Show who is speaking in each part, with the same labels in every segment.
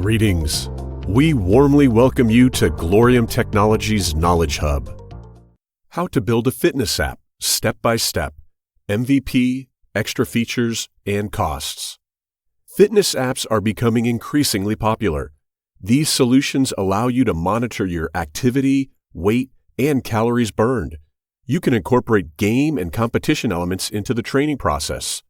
Speaker 1: Greetings. We warmly welcome you to Glorium Technologies Knowledge Hub. How to build a fitness app, step by step, MVP, extra features, and costs. Fitness apps are becoming increasingly popular. These solutions allow you to monitor your activity, weight, and calories burned. You can incorporate game and competition elements into the training process.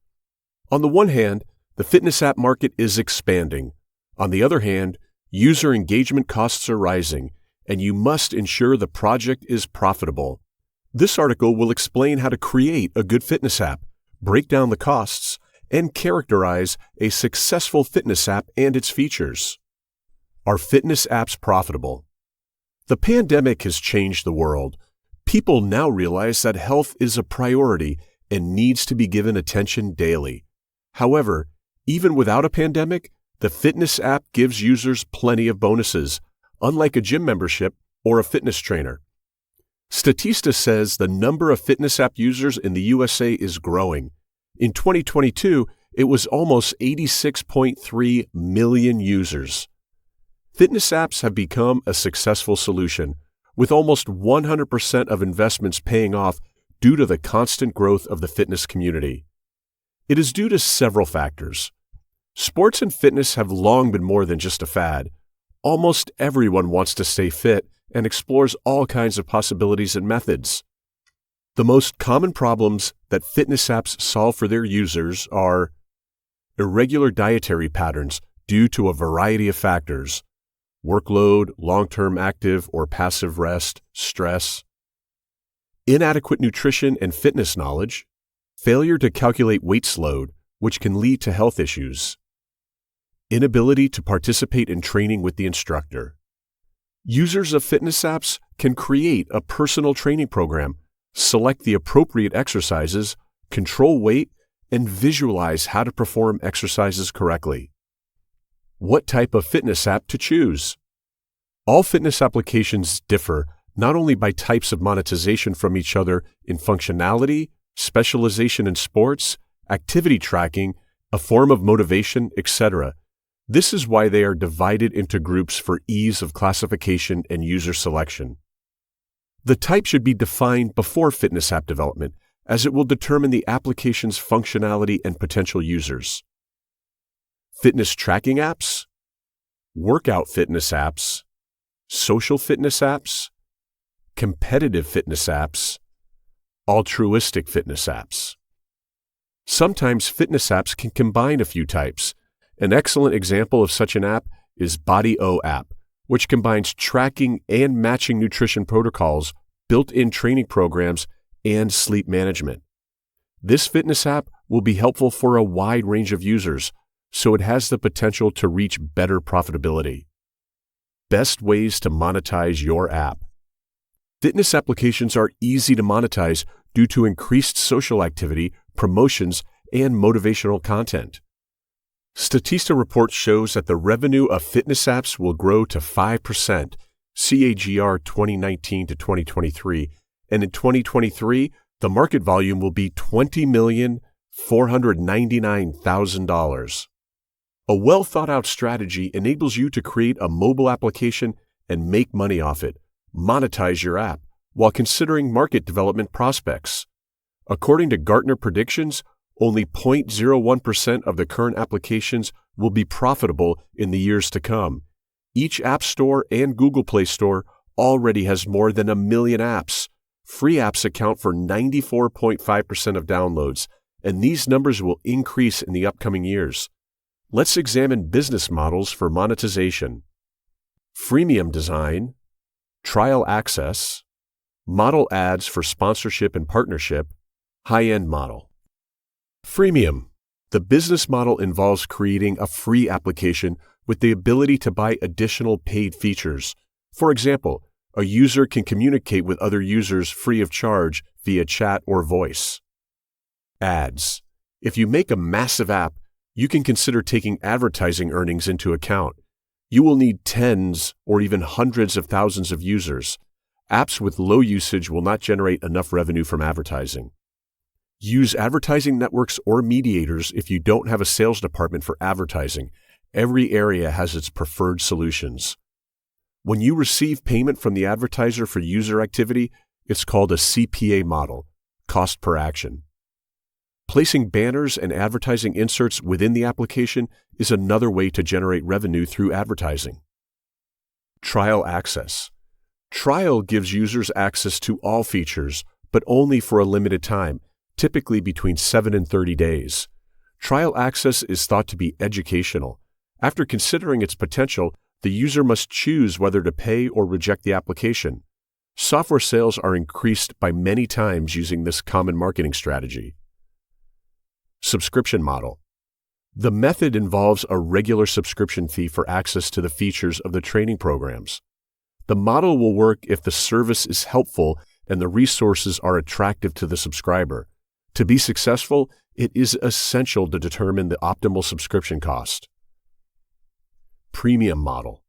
Speaker 1: On the one hand, the fitness app market is expanding. On the other hand, user engagement costs are rising, and you must ensure the project is profitable. This article will explain how to create a good fitness app, break down the costs, and characterize a successful fitness app and its features. Are fitness apps profitable? The pandemic has changed the world. People now realize that health is a priority and needs to be given attention daily. However, even without a pandemic, the fitness app gives users plenty of bonuses, unlike a gym membership or a fitness trainer. Statista says the number of fitness app users in the USA is growing. In 2022, it was almost 86.3 million users. Fitness apps have become a successful solution, with almost 100% of investments paying off due to the constant growth of the fitness community. It is due to several factors. Sports and fitness have long been more than just a fad. Almost everyone wants to stay fit and explores all kinds of possibilities and methods. The most common problems that fitness apps solve for their users are irregular dietary patterns due to a variety of factors: workload, long-term active or passive rest, stress, inadequate nutrition and fitness knowledge, failure to calculate weight load, which can lead to health issues, inability to participate in training with the instructor. Users of fitness apps can create a personal training program, select the appropriate exercises, control weight, and visualize how to perform exercises correctly. What type of fitness app to choose? All fitness applications differ not only by types of monetization from each other in functionality, specialization in sports, activity tracking, a form of motivation, etc. This is why they are divided into groups for ease of classification and user selection. The type should be defined before fitness app development, as it will determine the application's functionality and potential users. Fitness tracking apps, workout fitness apps, social fitness apps, competitive fitness apps, altruistic fitness apps. Sometimes fitness apps can combine a few types. An excellent example of such an app is Body-O app, which combines tracking and matching nutrition protocols, built-in training programs, and sleep management. This fitness app will be helpful for a wide range of users, so it has the potential to reach better profitability. Best ways to monetize your app. Fitness applications are easy to monetize due to increased social activity, promotions, and motivational content. Statista report shows that the revenue of fitness apps will grow to 5%, CAGR 2019 to 2023, and in 2023, the market volume will be $20,499,000. A well-thought-out strategy enables you to create a mobile application and make money off it, monetize your app, while considering market development prospects. According to Gartner predictions, only 0.01% of the current applications will be profitable in the years to come. Each App Store and Google Play Store already has more than 1 million apps. Free apps account for 94.5% of downloads, and these numbers will increase in the upcoming years. Let's examine business models for monetization. Freemium design, trial access, model ads for sponsorship and partnership, high-end model. Freemium. The business model involves creating a free application with the ability to buy additional paid features. For example, a user can communicate with other users free of charge via chat or voice. Ads. If you make a massive app, you can consider taking advertising earnings into account. You will need tens or even hundreds of thousands of users. Apps with low usage will not generate enough revenue from advertising. Use advertising networks or mediators if you don't have a sales department for advertising, Every area has its preferred solutions. When you receive payment from the advertiser for user activity, it's called a CPA model, cost per action. Placing banners and advertising inserts within the application is another way to generate revenue through advertising. Trial access. Trial gives users access to all features, but only for a limited time, typically between 7 and 30 days. Trial access is thought to be educational. After considering its potential, the user must choose whether to pay or reject the application. Software sales are increased by many times using this common marketing strategy. Subscription model. The method involves a regular subscription fee for access to the features of the training programs. The model will work if the service is helpful and the resources are attractive to the subscriber. To be successful, it is essential to determine the optimal subscription cost. Premium model.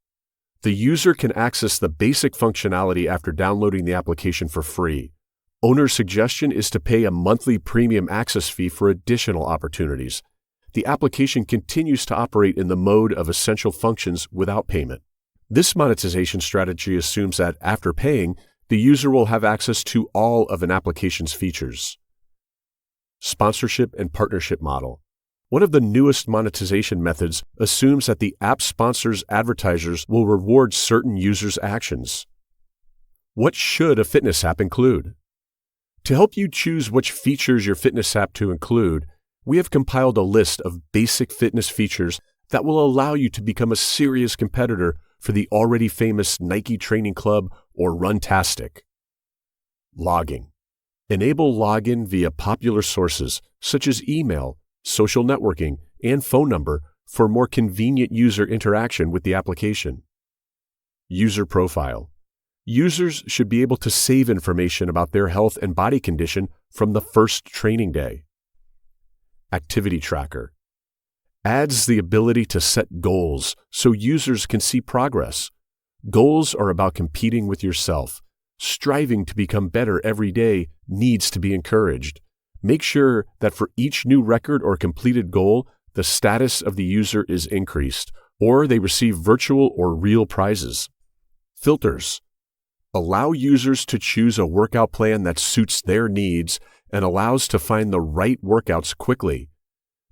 Speaker 1: The user can access the basic functionality after downloading the application for free. Owner's suggestion is to pay a monthly premium access fee for additional opportunities. The application continues to operate in the mode of essential functions without payment. This monetization strategy assumes that after paying, the user will have access to all of an application's features. Sponsorship and partnership model. One of the newest monetization methods assumes that the app sponsors advertisers will reward certain users' actions. What should a fitness app include? To help you choose which features your fitness app to include, we have compiled a list of basic fitness features that will allow you to become a serious competitor for the already famous Nike Training Club or Runtastic. Logging. Enable login via popular sources such as email, social networking, and phone number for more convenient user interaction with the application. User profile. Users should be able to save information about their health and body condition from the first training day. Activity tracker. Adds the ability to set goals so users can see progress. Goals are about competing with yourself. Striving to become better every day needs to be encouraged. Make sure that for each new record or completed goal, the status of the user is increased, or they receive virtual or real prizes. Filters. Allow users to choose a workout plan that suits their needs and allows to find the right workouts quickly.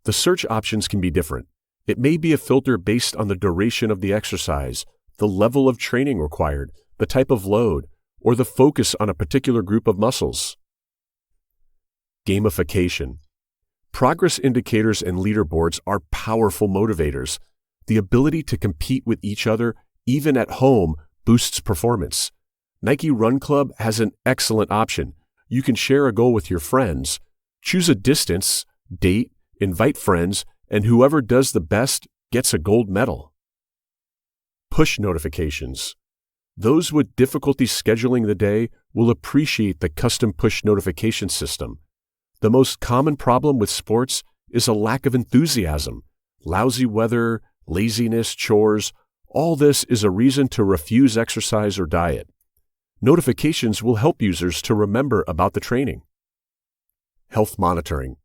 Speaker 1: The search options can be different. It may be a filter based on the duration of the exercise, the level of training required, the type of load, or the focus on a particular group of muscles. Gamification. Progress indicators and leaderboards are powerful motivators. The ability to compete with each other, even at home, boosts performance. Nike Run Club has an excellent option. You can share a goal with your friends, choose a distance, date, invite friends, and whoever does the best gets a gold medal. Push notifications. Those with difficulty scheduling the day will appreciate the custom push notification system. The most common problem with sports is a lack of enthusiasm. Lousy weather, laziness, chores, all this is a reason to refuse exercise or diet. Notifications will help users to remember about the training. Health monitoring.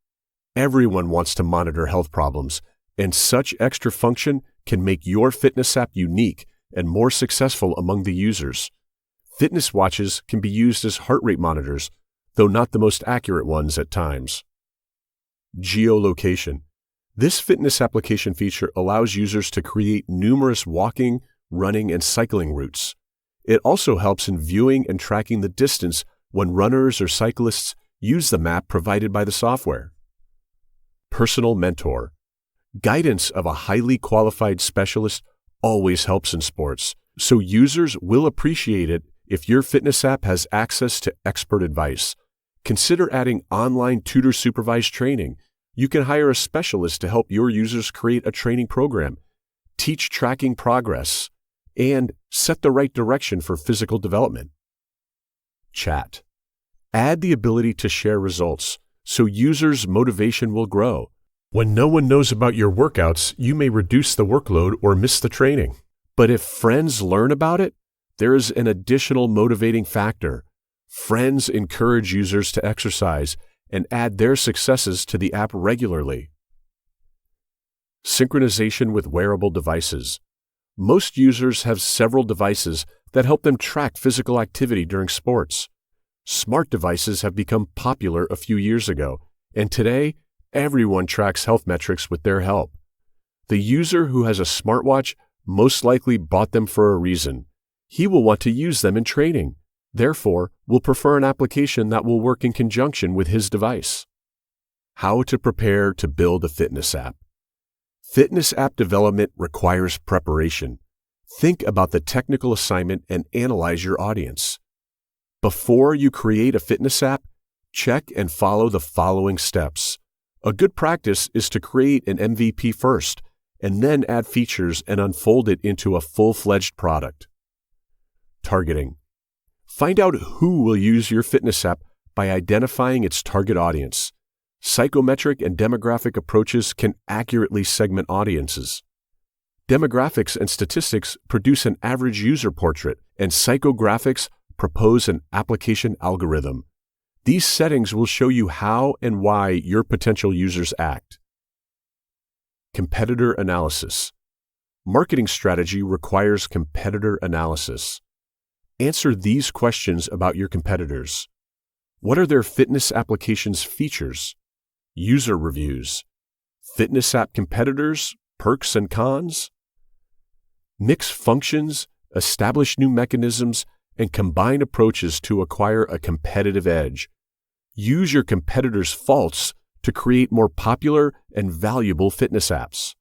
Speaker 1: Everyone wants to monitor health problems, and such extra function can make your fitness app unique and more successful among the users. Fitness watches can be used as heart rate monitors, though not the most accurate ones at times. Geolocation. This fitness application feature allows users to create numerous walking, running, and cycling routes. It also helps in viewing and tracking the distance when runners or cyclists use the map provided by the software. Personal mentor. Guidance of a highly qualified specialist always helps in sports, so users will appreciate it if your fitness app has access to expert advice. Consider adding online tutor-supervised training. You can hire a specialist to help your users create a training program, teach tracking progress, and set the right direction for physical development. Chat. Add the ability to share results, so users' motivation will grow. When no one knows about your workouts, you may reduce the workload or miss the training. But if friends learn about it, there is an additional motivating factor. Friends encourage users to exercise and add their successes to the app regularly. Synchronization with wearable devices. Most users have several devices that help them track physical activity during sports. Smart devices have become popular a few years ago, and today, everyone tracks health metrics with their help. The user who has a smartwatch most likely bought them for a reason. He will want to use them in training, therefore will prefer an application that will work in conjunction with his device. How to prepare to build a fitness app. Fitness app development requires preparation. Think about the technical assignment and analyze your audience. Before you create a fitness app, check and follow the following steps. A good practice is to create an MVP first, and then add features and unfold it into a full-fledged product. Targeting. Find out who will use your fitness app by identifying its target audience. Psychometric and demographic approaches can accurately segment audiences. Demographics and statistics produce an average user portrait, and psychographics propose an application algorithm. These settings will show you how and why your potential users act. Competitor analysis. Marketing strategy requires competitor analysis. Answer these questions about your competitors. What are their fitness applications' features? User reviews. Fitness app competitors, perks and cons. Mix functions, establish new mechanisms, and combine approaches to acquire a competitive edge. Use your competitors' faults to create more popular and valuable fitness apps.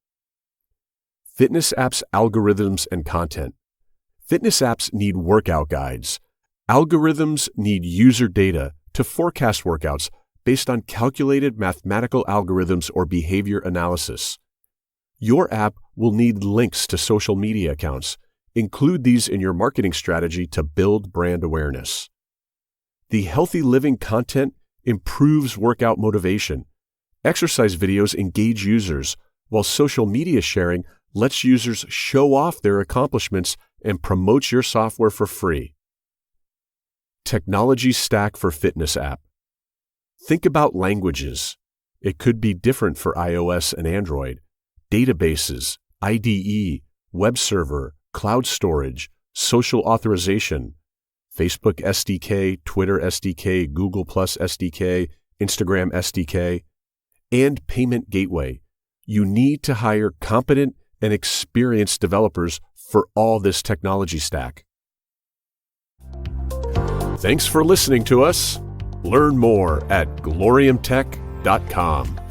Speaker 1: Fitness apps, algorithms, and content. Fitness apps need workout guides. Algorithms need user data to forecast workouts based on calculated mathematical algorithms or behavior analysis. Your app will need links to social media accounts. Include these in your marketing strategy to build brand awareness. The healthy living content improves workout motivation. Exercise videos engage users, while social media sharing lets users show off their accomplishments and promotes your software for free. Technology stack for fitness app. Think about languages. It could be different for iOS and Android. Databases, IDE, web server, cloud storage, social authorization, Facebook SDK, Twitter SDK, Google Plus SDK, Instagram SDK, and payment gateway. You need to hire competent and experienced developers for all this technology stack. Thanks for listening to us. Learn more at gloriumtech.com.